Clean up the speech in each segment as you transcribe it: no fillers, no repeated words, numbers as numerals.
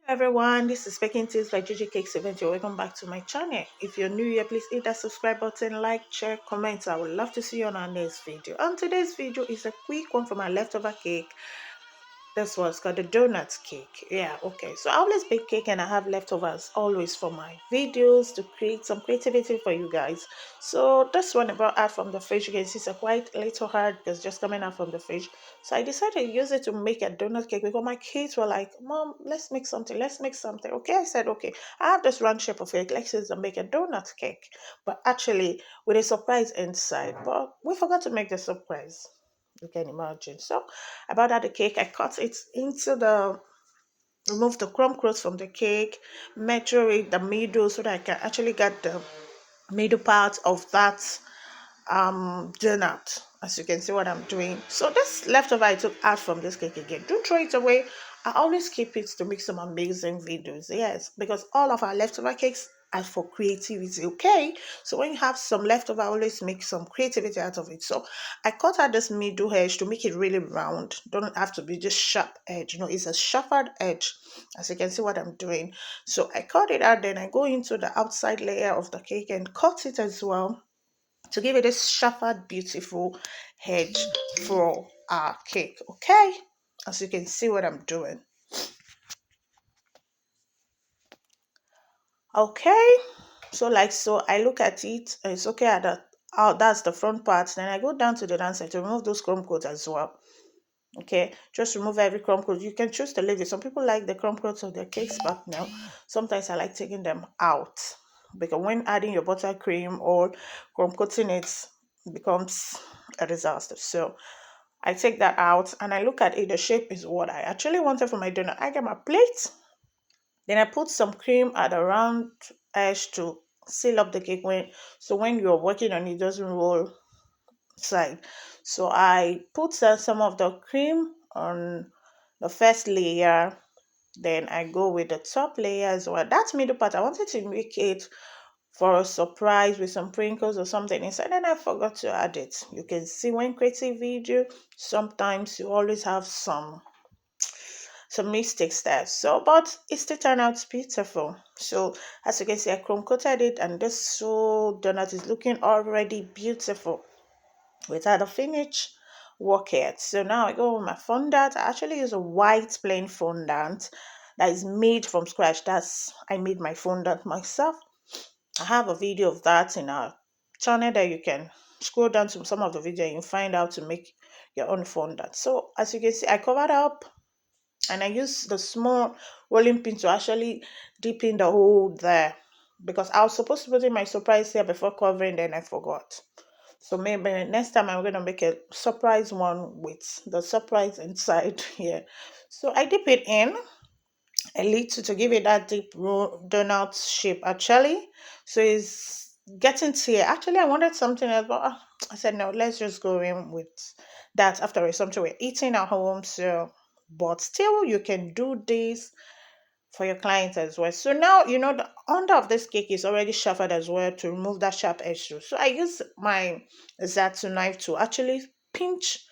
Everyone, this is Speaking Tips by Gigi Cakes Event. You're welcome back to my channel. If you're new here, please hit that subscribe button, like, share, comment. I would love to see you on our next video. And today's video is a quick one from my leftover cake. This was called the donut cake. Yeah, okay. So I always bake cake and I have leftovers always for my videos to create some creativity for you guys. So this one I brought out from the fridge. You can see it's a quite little hard because just coming out from the fridge. So I decided to use it to make a donut cake because my kids were like, Mom, let's make something. Let's make something. Okay, I said, okay, I have this round shape of cake. Let's use and make a donut cake. But actually with a surprise inside. But we forgot to make the surprise. You can imagine. So I brought out the cake. I cut it into remove the crumb crust from the cake, measure it the middle so that I can actually get the middle part of that donut. As you can see what I'm doing. So this leftover I took out from this cake again. Don't throw it away. I always keep it to make some amazing videos. Yes, because all of our leftover cakes are for creativity. Okay, so when you have some leftover, always make some creativity out of it. So I cut out this middle edge to make it really round. Don't have to be just sharp edge. It's a sharpened edge. As you can see what I'm doing. So I cut it out. Then I go into the outside layer of the cake and cut it as well to give it this sharpened, beautiful edge for our cake. Okay, as you can see what I'm doing. Okay, so like so I look at it, it's okay at that. Oh, that's the front part. Then I go down to the downside to remove those crumb coats as well. Okay, just remove every crumb coat. You can choose to leave it. Some people like the crumb coats of their cakes, but no, sometimes I like taking them out because when adding your buttercream or crumb coating it becomes a disaster. So I take that out and I look at it. The shape is what I actually wanted for my donut. I get my plate, then I put some cream at the round edge to seal up the cake when you're working on it, it doesn't roll side. So I put some of the cream on the first layer. Then I go with the top layer as well. That middle part, I wanted to make it for a surprise with some sprinkles or something inside, and I forgot to add it. You can see when creating video, sometimes you always have some mistakes there. So, but it still turned out beautiful. So, as you can see, I chrome coated it, and this so donut is looking already beautiful without a finish work yet. So now I go with my fondant. I actually use a white plain fondant that is made from scratch. I made my fondant myself. I have a video of that in our channel that you can scroll down to some of the video and you find out to make your own fondant. So as you can see, I covered up and I use the small rolling pin to actually dip in the hole there because I was supposed to put in my surprise here before covering, then I forgot. So maybe next time I'm gonna make a surprise one with the surprise inside here. So I dip it in a little to give it that deep donut shape actually. So it's getting to here. Actually, I wanted something else, but I said no, let's just go in with that after it's something we're eating at home. So, but still, you can do this for your clients as well. So now the under of this cake is already sharpened as well to remove that sharp edge too. So I use my Zato knife to actually pinch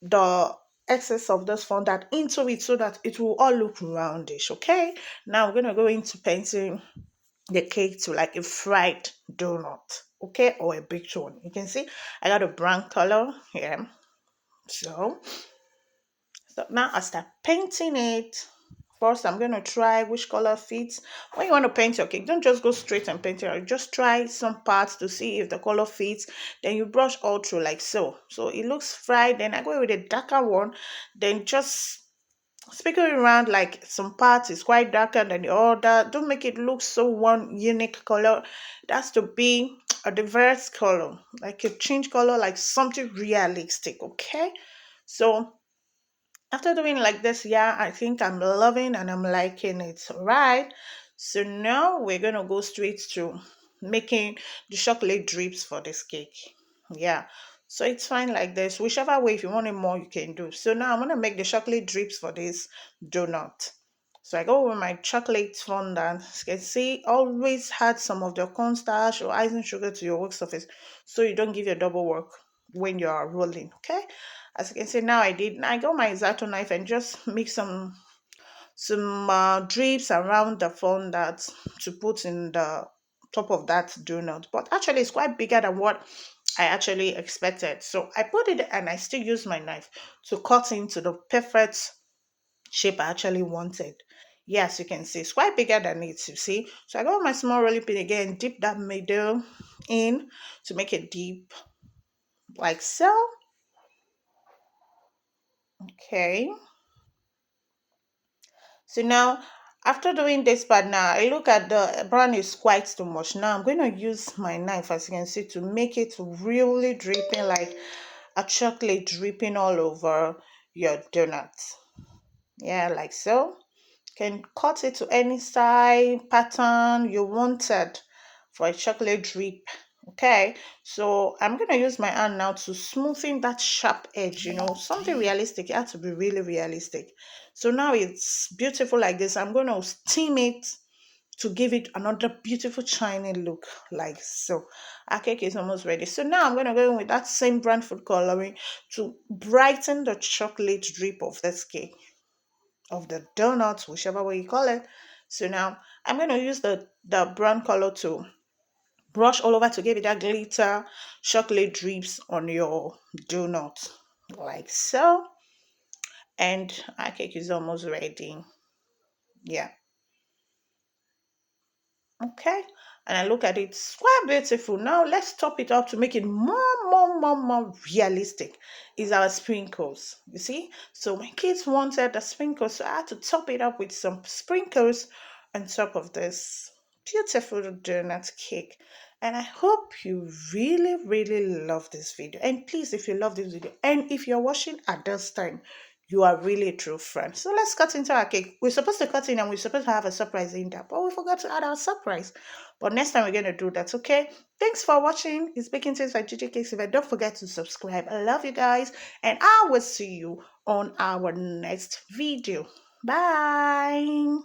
the excess of this fondant into it so that it will all look roundish. Okay, now we're gonna go into painting the cake to like a fried donut, okay, or a baked one. You can see I got a brown color here. So now I start painting it. First, I'm going to try which color fits. When you want to paint your cake, don't just go straight and paint it. Just try some parts to see if the color fits. Then you brush all through like so. So it looks fried. Then I go with a darker one. Then just sprinkle it around like some parts is quite darker than the other. Don't make it look so one unique color. It has to be a diverse color. Like a change color, like something realistic. Okay. So after doing like this, yeah, I think I'm loving and I'm liking it. Right. So now we're gonna go straight to making the chocolate drips for this cake. Yeah. So it's fine like this. Whichever way, if you want it more, you can do. So now I'm gonna make the chocolate drips for this donut. So I go with my chocolate fondant. As you can see, always add some of the cornstarch or icing sugar to your work surface so you don't give your double work when you are rolling. Okay. As you can see now I got my Zato knife and just mix some drips around the fondant to put in the top of that donut. But actually, it's quite bigger than what I actually expected. So I put it and I still use my knife to cut into the perfect shape I actually wanted. Yes, you can see it's quite bigger than it, you see. So I got my small rolling pin again, dip that middle in to make it deep like so. Okay. So now, after doing this part now, I look at the brown is quite too much. Now I'm going to use my knife, as you can see, to make it really dripping like a chocolate dripping all over your donut. Yeah, like so. Can cut it to any size pattern you wanted for a chocolate drip. Okay, so I'm gonna use my hand now to smoothen that sharp edge, something realistic. It has to be really realistic. So now it's beautiful like this. I'm gonna steam it to give it another beautiful shiny look like so. Our cake is almost ready. So now I'm gonna go in with that same brown food coloring to brighten the chocolate drip of this cake, of the donuts, whichever way you call it. So now I'm going to use the brown color to brush all over to give it that glitter chocolate drips on your donut like so. And our cake is almost ready. Yeah. Okay, and I look at it, it's quite beautiful. Now let's top it up to make it more realistic. Is our sprinkles, you see? So my kids wanted the sprinkles, so I had to top it up with some sprinkles on top of this beautiful donut cake. And I hope you really love this video. And please, if you love this video and if you're watching at this time, you are really a true friend. So let's cut into our cake. We're supposed to cut in and we're supposed to have a surprise in there, but we forgot to add our surprise. But next time we're going to do that, okay? Thanks for watching. It's Baking Tips by Gigi Cakes. If I don't forget to subscribe. I love you guys, and I will see you on our next video. Bye.